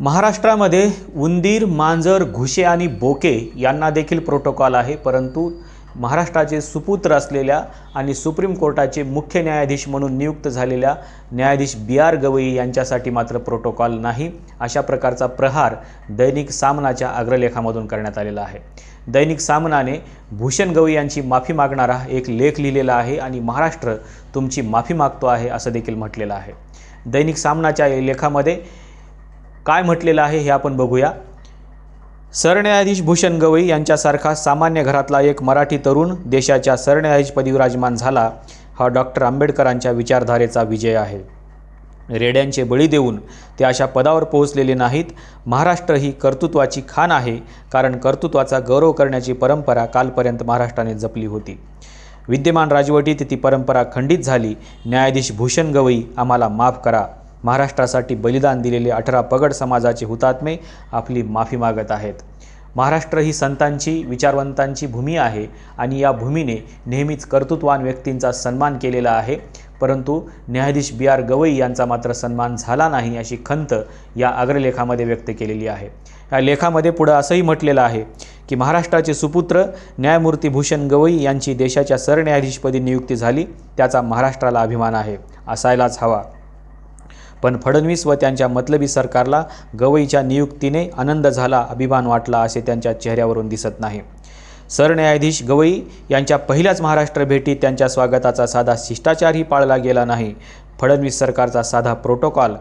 महाराष्ट्रामध्ये उंदीर, मांजर, घुशी आणि बोके यांना देखील प्रोटोकॉल आहे, परंतु महाराष्ट्राचे सुपुत्र असलेल्या आणि सुप्रीम कोर्टाचे मुख्य न्यायाधीश म्हणून नियुक्त झालेल्या न्यायाधीश बी.आर. गवई यांच्यासाठी मात्र प्रोटोकॉल नाही। अशा प्रकारचा प्रहार दैनिक सामनाच्या अग्रलेखामधून करण्यात आलेला आहे। दैनिक सामनाने भूषण गवई यांची माफी मागणारा एक लेख लिहिलेला आहे आणि महाराष्ट्र तुमची माफी मागतो आहे असं देखील म्हटलेलं आहे। दैनिक सामनाच्या लेखामध्ये काय म्हटलेलं आहे हे आपण बघूया। सरन्यायाधीश भूषण गवई यांच्यासारखा सामान्य घरातला एक मराठी तरुण देशाच्या सरन्यायाधीशपदी विराजमान झाला हा डॉक्टर आंबेडकरांच्या विचारधारेचा विजय आहे। रेड्यांचे बळी देऊन ते अशा पदावर पोहोचलेले नाहीत। महाराष्ट्र ही कर्तृत्वाची खाण आहे, कारण कर्तृत्वाचा गौरव करण्याची परंपरा कालपर्यंत महाराष्ट्राने जपली होती। विद्यमान राजवटीत ती परंपरा खंडित झाली। न्यायाधीश भूषण गवई आम्हाला माफ करा। महाराष्ट्रासाठी बलिदान दिलेले 18 पगड समाजाचे हुतात्मे आपली माफी मागत आहेत। महाराष्ट्र ही संतांची, विचारवंतांची भूमी आहे आणि या भूमीने नेहमीच कर्तृत्ववान व्यक्तींचा सन्मान केलेला आहे, परंतु न्यायाधीश बी.आर. गवई यांचा मात्र सन्मान झाला नाही अशी खंत या अग्रलेखामध्ये व्यक्त केलेली आहे। या लेखामध्ये पुढे असंही म्हटलेलं आहे की महाराष्ट्राचे सुपुत्र न्यायमूर्ती भूषण गवई यांची देशाच्या सरन्यायाधीशपदी नियुक्ती झाली, त्याचा महाराष्ट्राला अभिमान आहे, असायलाच हवा। पण फडणवीस व त्यांच्या मतलबी सरकारला गवईच्या नियुक्तीने आनंद झाला, अभिमान वाटला असे त्यांच्या चेहऱ्यावरून दिसत नाही। सरन्यायाधीश गवई यांच्या पहिल्याच महाराष्ट्र भेटीत त्यांच्या स्वागताचा साधा शिष्टाचारही पाळला गेला नाही। फडणवीस सरकारचा साधा प्रोटोकॉल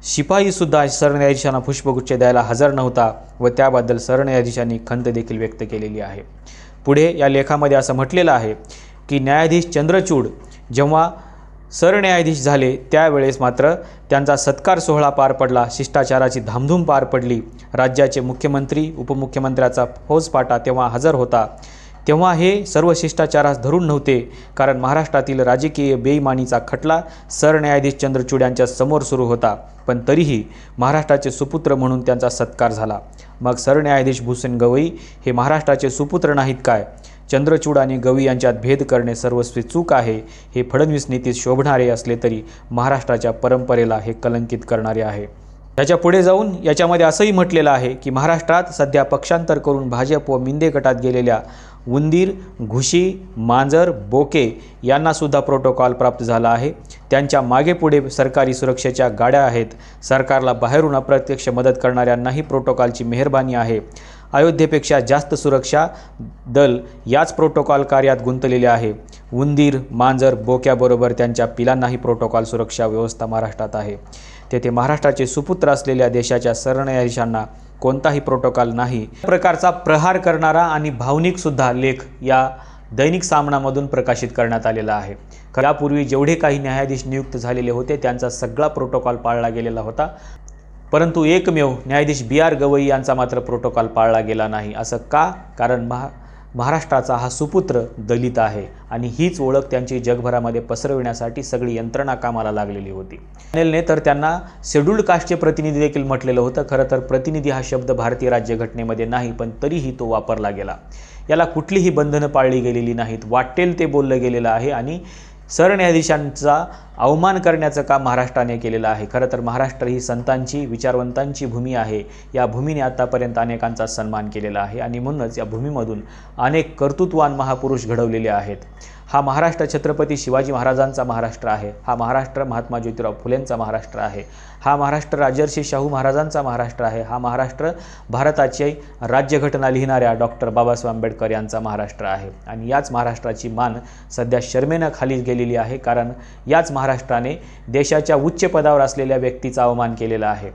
शिपाईसुद्धा सरन्यायाधीशांना पुष्पगुच्छ द्यायला हजर नव्हता व त्याबद्दल सरन्यायाधीशांनी खंत देखील व्यक्त केलेली आहे। पुढे या लेखामध्ये असं म्हटलेलं आहे की न्यायाधीश चंद्रचूड जेव्हा सरन्यायाधीश झाले त्यावेळेस मात्र त्यांचा सत्कार सोहळा पार पडला, शिष्टाचाराची धामधूम पार पडली। राज्याचे मुख्यमंत्री, उपमुख्यमंत्र्याचा फौजफाटा तेव्हा हजर होता। तेव्हा हे सर्व शिष्टाचारास धरून नव्हते, कारण महाराष्ट्रातील राजकीय बेईमानीचा खटला सरन्यायाधीश चंद्रचूड यांच्या समोर सुरू होता, पण तरीही महाराष्ट्राचे सुपुत्र म्हणून त्यांचा सत्कार झाला। मग सरन्यायाधीश भूषण गवई हे महाराष्ट्राचे सुपुत्र नाहीत काय? चंद्रचूड आणि गवई यांच्यात भेद करणे सर्वस्वी चूक आहे। हे फडणवीस नीतीत शोभणारे असले तरी महाराष्ट्राच्या परंपरेला हे कलंकित करणारे आहे। त्याच्या पुढे जाऊन याच्यामध्ये असंही म्हटलेलं आहे की महाराष्ट्रात सध्या पक्षांतर करून भाजप व मिंदे गटात गेलेल्या उंदीर, घुशी, मांजर, बोके यांनासुद्धा प्रोटोकॉल प्राप्त झाला आहे। त्यांच्या मागे पुढे सरकारी सुरक्षेच्या गाड्या आहेत। सरकारला बाहेरून अप्रत्यक्ष मदत करणाऱ्यांनाही प्रोटोकॉलची मेहरबानी आहे। अयोध्येपेक्षा जास्त सुरक्षा दल याच प्रोटोकॉल कार्यात गुंतलेले आहे। उंदीर, मांजर, बोक्याबरोबर त्यांच्या पिलांनाही प्रोटोकॉल सुरक्षा व्यवस्था महाराष्ट्रात आहे। तेथे महाराष्ट्राचे सुपुत्र असलेल्या देशाच्या सरन्यायाधीशांना कोणताही प्रोटोकॉल नाही। प्रकारचा प्रहार करणारा आणि भावनिकसुद्धा लेख या दैनिक सामनामधून प्रकाशित करण्यात आलेला आहे। यापूर्वी जेवढे काही न्यायाधीश नियुक्त झालेले होते त्यांचा सगळा प्रोटोकॉल पाळला गेलेला होता, परंतु एकमेव न्यायाधीश बी.आर. गवई यांचा मात्र प्रोटोकॉल पाळला गेला नाही। असं का? कारण महाराष्ट्राचा हा सुपुत्र दलित आहे आणि हीच ओळख त्यांची जगभरामध्ये पसरविण्यासाठी सगळी यंत्रणा कामाला लागलेली होती। पॅनेलने तर त्यांना शेड्यूल्ड कास्टचे प्रतिनिधी देखील म्हटलेलं होतं। खरं तर प्रतिनिधी हा शब्द भारतीय राज्यघटनेमध्ये नाही, पण तरीही तो वापरला गेला। याला कुठलीही बंधनं पाळली गेलेली नाहीत, वाटेल ते बोललं गेलेलं आहे आणि सरन्यायाधीशांचा अवमान करण्याचं काम महाराष्ट्राने केलेलं आहे। खरं तर महाराष्ट्र ही संतांची, विचारवंतांची भूमी आहे। या भूमीने आतापर्यंत अनेकांचा सन्मान केलेला आहे आणि म्हणूनच या भूमीमधून अनेक कर्तृत्ववान महापुरुष घडवलेले आहेत। हा महाराष्ट्र छत्रपती शिवाजी महाराजांचा महाराष्ट्र आहे। हा महाराष्ट्र महात्मा ज्योतिराव फुलेंचा महाराष्ट्र आहे। हा महाराष्ट्र राजर्षी शाहू महाराजांचा महाराष्ट्र आहे। हा महाराष्ट्र भारताची राज्यघटना लिहिणाऱ्या डॉक्टर बाबासाहेब आंबेडकर यांचा महाराष्ट्र आहे आणि याच महाराष्ट्राची मान सध्या शर्मेनं खाली गेलेली आहे, कारण याच महाराष्ट्राने देशाच्या उच्च पदावर असलेल्या व्यक्तीचा अवमान केलेला आहे।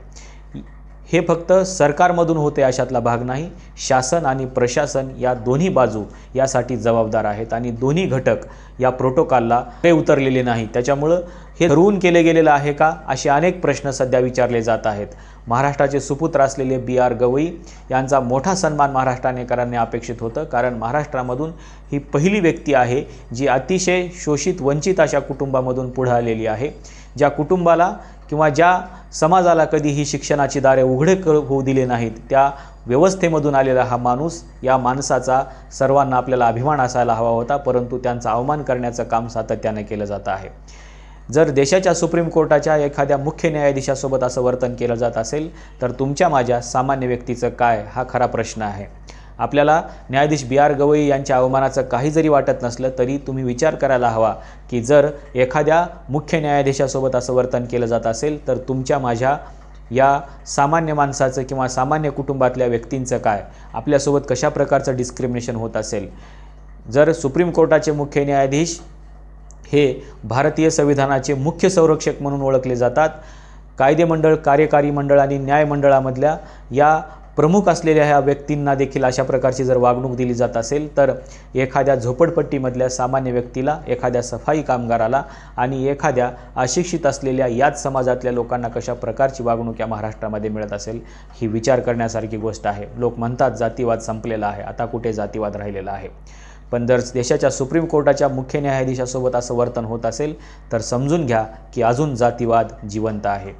हे फक्त सरकारमधून होते अशातला भाग नाही, शासन आणि प्रशासन या दोन्ही बाजू यासाठी जबाबदार आहेत आणि दोन्ही घटक या प्रोटोकॉलला उतरलेले नाही। त्याच्यामुळं हे ठरवून केले गेलेलं आहे का असे अनेक प्रश्न सध्या विचारले जात आहेत। महाराष्ट्राचे सुपुत्र असलेले बी.आर. गवई यांचा मोठा सन्मान महाराष्ट्राने करणे अपेक्षित होतं, कारण महाराष्ट्रामधून ही पहिली व्यक्ती आहे जी अतिशय शोषित, वंचित अशा कुटुंबामधून पुढे आलेली आहे। ज्या कुटुंबाला किंवा ज्या समाजाला कधीही शिक्षणाची दारे उघडे होऊ दिले नाहीत, त्या व्यवस्थेमधून आलेला हा माणूस, या माणसाचा सर्वांना आपल्याला अभिमान असायला हवा होता, परंतु त्यांचा अवमान करण्याचं काम सातत्याने केलं जात आहे। जर देशाच्या सुप्रीम कोर्टाच्या एखाद्या मुख्य न्यायाधीशासोबत असं वर्तन केलं जात असेल तर तुमच्या माझ्या सामान्य व्यक्तीचं काय, हा खरा प्रश्न आहे. आपल्याला न्यायाधीश B.R. गवई यांच्या अवमानाचं काही जरी वाटत नसलं तरी तुम्ही विचार करायला हवा की जर एखाद्या मुख्य न्यायाधीशासोबत असं वर्तन केलं जात असेल तर तुमच्या माझ्या या सामान्य माणसाचं किंवा सामान्य कुटुंबातल्या व्यक्तींचं काय, आपल्यासोबत कशा प्रकारचं डिस्क्रिमिनेशन होत असेल. जर सुप्रीम कोर्टाचे मुख्य न्यायाधीश हे भारतीय संविधानाचे मुख्य संरक्षक म्हणून ओळखले जातात, कायदेमंडळ, कार्यकारी मंडळ आणि न्यायमंडळामधल्या या प्रमुख असलेल्या ह्या व्यक्तींना देखील अशा प्रकारची जर वागणूक दिली जात असेल तर एखाद्या झोपडपट्टीमधल्या सामान्य व्यक्तीला, एखाद्या सफाई कामगाराला आणि एखाद्या अशिक्षित असलेल्या याच समाजातल्या लोकांना कशा प्रकारची वागणूक या महाराष्ट्रामध्ये मिळत असेल, ही विचार करण्यासारखी गोष्ट आहे. लोक म्हणतात जातीवाद संपलेला आहे, आता कुठे जातीवाद राहिलेला आहे. पण जर देशाच्या सुप्रीम कोर्टाच्या मुख्य न्यायाधीशासोबत असं वर्तन होत असेल तर समजून घ्या की अजून जातीवाद जिवंत आहे.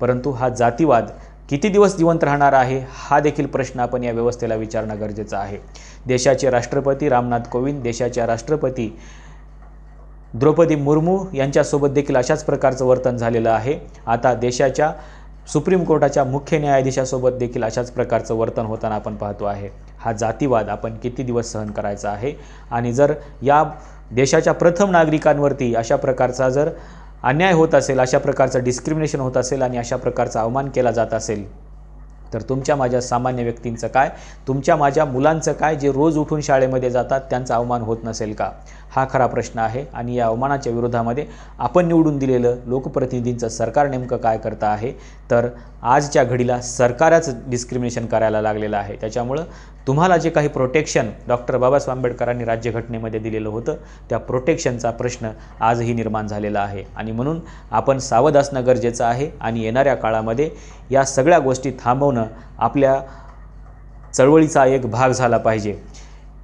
परंतु हा जातीवाद किती दिवस जिवंत राहणार आहे, हा देखील प्रश्न आपण या व्यवस्थेला विचारणं गरजेचं आहे. देशाचे राष्ट्रपती रामनाथ कोविंद, देशाच्या राष्ट्रपती द्रौपदी मुर्मू यांच्यासोबत देखील अशाच प्रकारचं वर्तन झालेलं आहे. आता देशाच्या सुप्रीम कोर्टाच्या मुख्य न्यायाधीशासोबत देखील अशाच प्रकारचं वर्तन होताना आपण पाहतो आहे. हा जातीवाद आपण किती दिवस सहन करायचा आहे. आणि जर या देशाच्या प्रथम नागरिकांवरती अशा प्रकारचा जर अन्याय होत असेल, अशा प्रकारचं डिस्क्रिमिनेशन होत असेल आणि अशा प्रकारचा अवमान केला जात असेल तर तुमच्या माझ्या सामान्य व्यक्तींचं काय, तुमच्या माझ्या मुलांचं काय, जे रोज उठून शाळेमध्ये जातात त्यांचा अवमान होत नसेल का, हा खरा प्रश्न आहे. आणि या अवमानाच्या विरोधामध्ये आपण निवडून दिलेलं लोकप्रतिनिधींचं सरकार नेमकं काय करतं आहे तर आजच्या घडीला सरकारच डिस्क्रिमिनेशन करायला लागलेलं आहे. त्याच्यामुळं तुम्हाला जे काही प्रोटेक्शन डॉक्टर बाबासाहेब आंबेडकरांनी राज्यघटनेमध्ये दिलेलं होतं त्या प्रोटेक्शनचा प्रश्न आजही निर्माण झालेला आहे. आणि म्हणून आपण सावध असणं गरजेचं आहे आणि येणाऱ्या काळामध्ये या सगळ्या गोष्टी थांबवणं आपल्या चळवळीचा एक भाग झाला पाहिजे.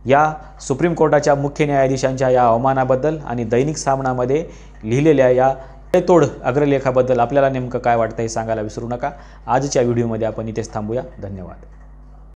या सुप्रीम कोर्टाच्या मुख्य न्यायाधीशांच्या या अवमानाबद्दल आणि दैनिक सामनामध्ये लिहिलेल्या या तोड अग्रलेखाबद्दल आपल्याला नेमकं काय वाटतं हे सांगायला विसरू नका. आजच्या व्हिडिओमध्ये आपण इथेच थांबूया. धन्यवाद.